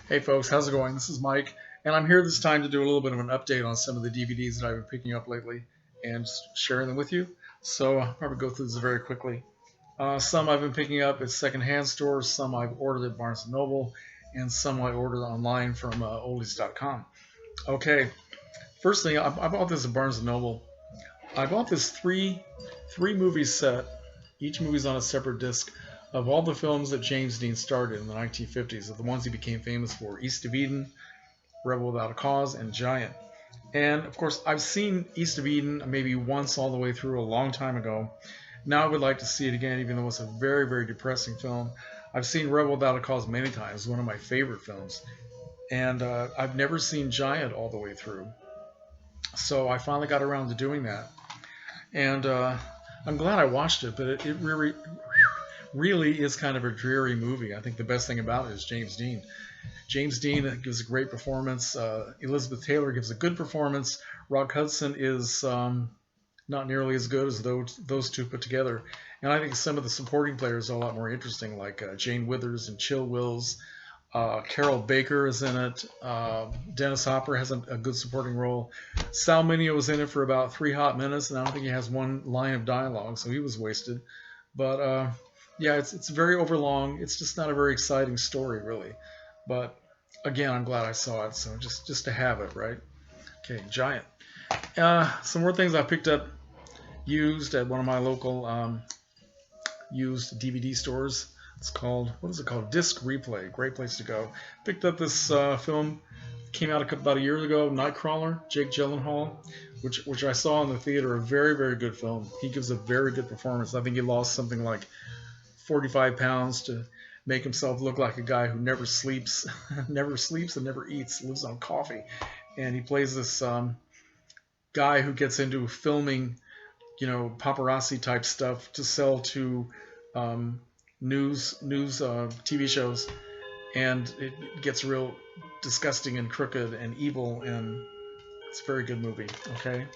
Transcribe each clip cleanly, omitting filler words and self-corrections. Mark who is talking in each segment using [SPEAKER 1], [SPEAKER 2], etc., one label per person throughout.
[SPEAKER 1] Hey folks, how's it going? This is Mike, and I'm here this time to do a little bit of an update on some of the DVDs that I've been picking up lately and just sharing them with you. So I'll probably go through this very quickly. Some I've been picking up at secondhand stores, some I've ordered at Barnes& and Noble, and some I ordered online from oldies.com. Okay, first thing, I bought this at Barnes& and Noble. I bought this three movie set. Each movie's on a separate disc of all the films that James Dean started in the 1950s, of the ones he became famous for: East of Eden, Rebel Without a Cause, and Giant. And of course, I've seen East of Eden maybe once all the way through a long time ago. Now I would like to see it again, even though it's a very, very depressing film. I've seen Rebel Without a Cause many times, one of my favorite films. And I've never seen Giant all the way through. So I finally got around to doing that. And I'm glad I watched it, but it really is kind of a dreary movie. I think the best thing about it is James Dean. James Dean gives a great performance. Elizabeth Taylor gives a good performance. Rock Hudson is not nearly as good as those two put together. And I think some of the supporting players are a lot more interesting, like Jane Withers and Chill Wills. Carol Baker is in it. Dennis Hopper has a good supporting role. Sal Mineo was in it for about 3 hot minutes, and I don't think he has one line of dialogue, so he was wasted. But yeah, it's very overlong. It's just not a very exciting story, really. But again, I'm glad I saw it, so just to have it, right? Okay, Giant. Some more things I picked up used at one of my local used DVD stores. It's called, what is it called? Disc Replay. Great place to go. Picked up this film. Came out about a year ago. Nightcrawler. Jake Gyllenhaal, which I saw in the theater. A very, very good film. He gives a very good performance. I think he lost something like 45 pounds to make himself look like a guy who never sleeps, never sleeps and never eats. Lives on coffee, and he plays this guy who gets into filming, paparazzi type stuff to sell to news TV shows, and it gets real disgusting and crooked and evil, and it's a very good movie. Okay,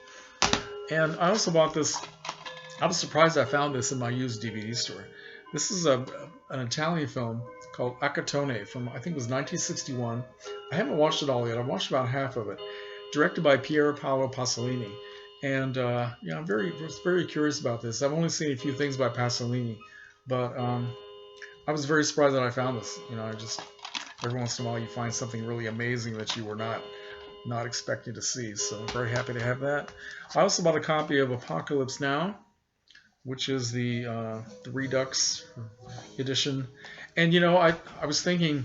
[SPEAKER 1] and I also bought this. I was surprised I found this in my used DVD store. This is an Italian film called Acatone from, I think it was 1961. I haven't watched it all yet. I've watched about half of it. Directed by Pier Paolo Pasolini, and I'm very curious about this. I've only seen a few things by Pasolini, but I was very surprised that I found this. Every once in a while you find something really amazing that you were not expecting to see. So I'm very happy to have that. I also bought a copy of Apocalypse Now, which is the Redux edition. And I was thinking,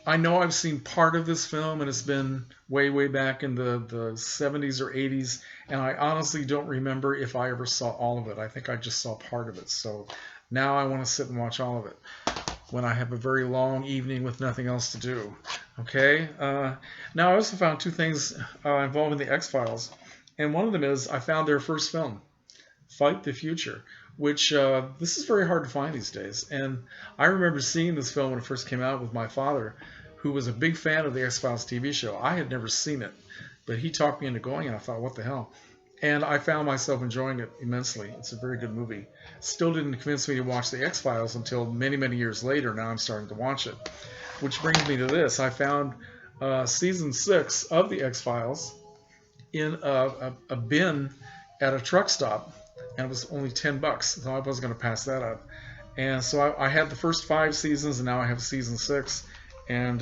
[SPEAKER 1] I know I've seen part of this film, and it's been way back in the 70s or 80s, and I honestly don't remember if I ever saw all of it. I think I just saw part of it. So now I want to sit and watch all of it when I have a very long evening with nothing else to do. Okay? Now I also found 2 things involving the X-Files, and one of them is I found their first film, Fight the Future, which this is very hard to find these days. And I remember seeing this film when it first came out with my father, who was a big fan of the X-Files TV show. I had never seen it, but he talked me into going, and I thought, what the hell? And I found myself enjoying it immensely. It's a very good movie. Still didn't convince me to watch the X-Files until many years later. Now I'm starting to watch it. Which brings me to this. I found season 6 of the X-Files in a bin at a truck stop, and it was only $10, so I wasn't going to pass that up. And so I had the first 5 seasons, and now I have season 6, and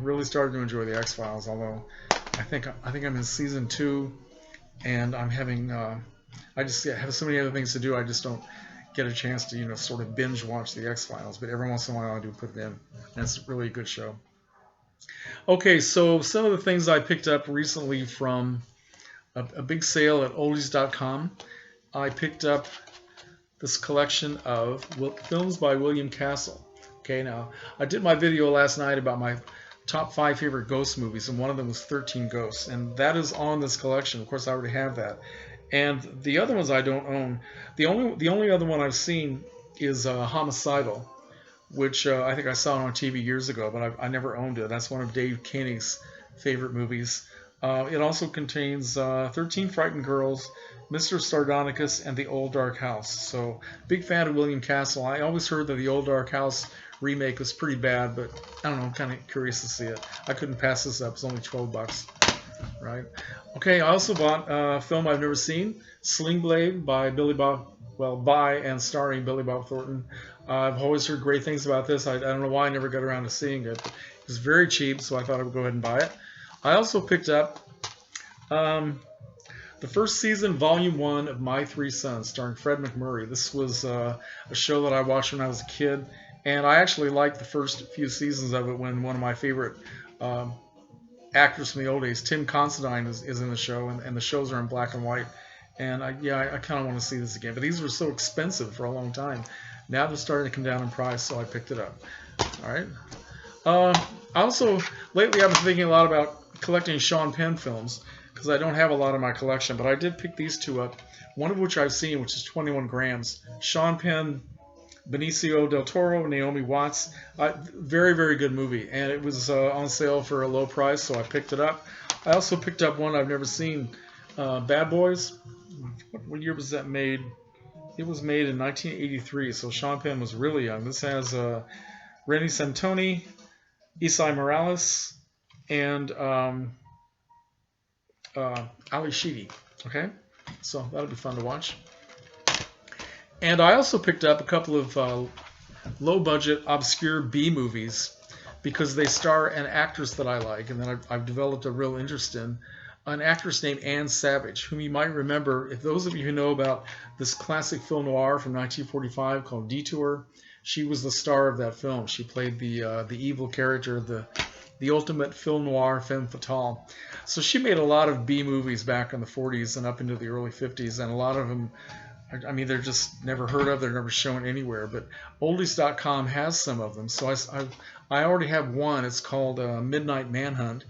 [SPEAKER 1] really started to enjoy the X-Files. Although I think I'm in season 2, and I'm having I just have so many other things to do. I just don't get a chance to sort of binge watch the X-Files. But every once in a while I do put it in, and it's really a good show. Okay, so some of the things I picked up recently from a big sale at oldies.com. I picked up this collection of films by William Castle. Okay, now I did my video last night about my top 5 favorite ghost movies, and one of them was 13 Ghosts, and that is on this collection. Of course, I already have that, and the other ones I don't own. The only other one I've seen is Homicidal, which I think I saw on TV years ago, but I never owned it. That's one of Dave Koenig's favorite movies. It also contains 13 Frightened Girls, Mr. Sardonicus, and The Old Dark House. So, big fan of William Castle. I always heard that The Old Dark House remake was pretty bad, but I don't know, I'm kind of curious to see it. I couldn't pass this up. It's only 12 bucks, right? Okay, I also bought a film I've never seen, Sling Blade by by and starring Billy Bob Thornton. I've always heard great things about this. I don't know why I never got around to seeing it. It was very cheap, so I thought I would go ahead and buy it. I also picked up the first season, Volume 1 of My Three Sons, starring Fred MacMurray. This was a show that I watched when I was a kid, and I actually liked the first few seasons of it when one of my favorite actors from the old days, Tim Considine, is in the show, and the shows are in black and white. And I kind of want to see this again. But these were so expensive for a long time. Now they're starting to come down in price, so I picked it up. All right. Also, lately I've been thinking a lot about collecting Sean Penn films, because I don't have a lot in my collection, but I did pick these two up, one of which I've seen, which is 21 Grams. Sean Penn, Benicio del Toro, Naomi Watts. Very, very good movie, and it was on sale for a low price, so I picked it up. I also picked up one I've never seen, Bad Boys. What year was that made? It was made in 1983, so Sean Penn was really young. This has Renny Santoni, Isai Morales, and Ali Sheedy. Okay, so that'll be fun to watch. And I also picked up a couple of low-budget, obscure B movies because they star an actress that I like, and then I've developed a real interest in. An actress named Anne Savage, whom you might remember, if those of you who know about this classic film noir from 1945 called Detour, she was the star of that film. She played the evil character, the ultimate film noir femme fatale. So she made a lot of B movies back in the 40s and up into the early 50s, and a lot of them, I mean, they're just never heard of. They're never shown anywhere. But oldies.com has some of them. So I already have one. It's called Midnight Manhunt,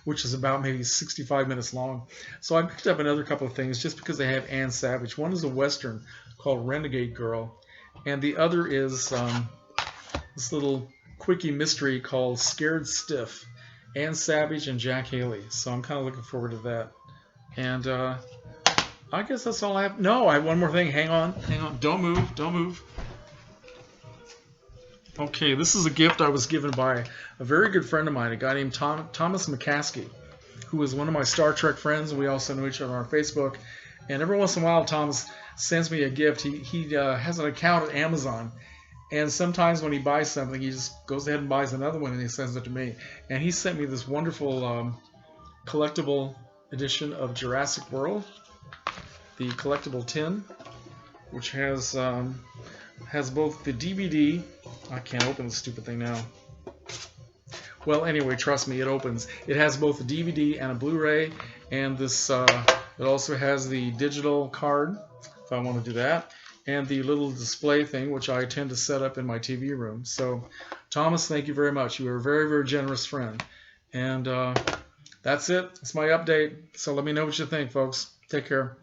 [SPEAKER 1] which is about maybe 65 minutes long. So I picked up another couple of things just because they have Anne Savage. One is a Western called Renegade Girl, and the other is this little quickie mystery called Scared Stiff, Anne Savage and Jack Haley. So I'm kind of looking forward to that. And I guess that's all I have. No, I have one more thing. Hang on. Don't move. Okay, this is a gift I was given by a very good friend of mine, a guy named Thomas McCaskey, who was one of my Star Trek friends. We also know each other on Facebook. And every once in a while, Thomas sends me a gift. He has an account at Amazon. And sometimes when he buys something, he just goes ahead and buys another one and he sends it to me. And he sent me this wonderful collectible edition of Jurassic World, the collectible tin, which has both the DVD. I can't open this stupid thing now. Well, anyway, trust me, it opens. It has both a DVD and a Blu-ray, and this it also has the digital card, if I want to do that, and the little display thing, which I tend to set up in my TV room. So, Thomas, thank you very much. You are a very, very generous friend. And that's it. That's my update. So let me know what you think, folks. Take care.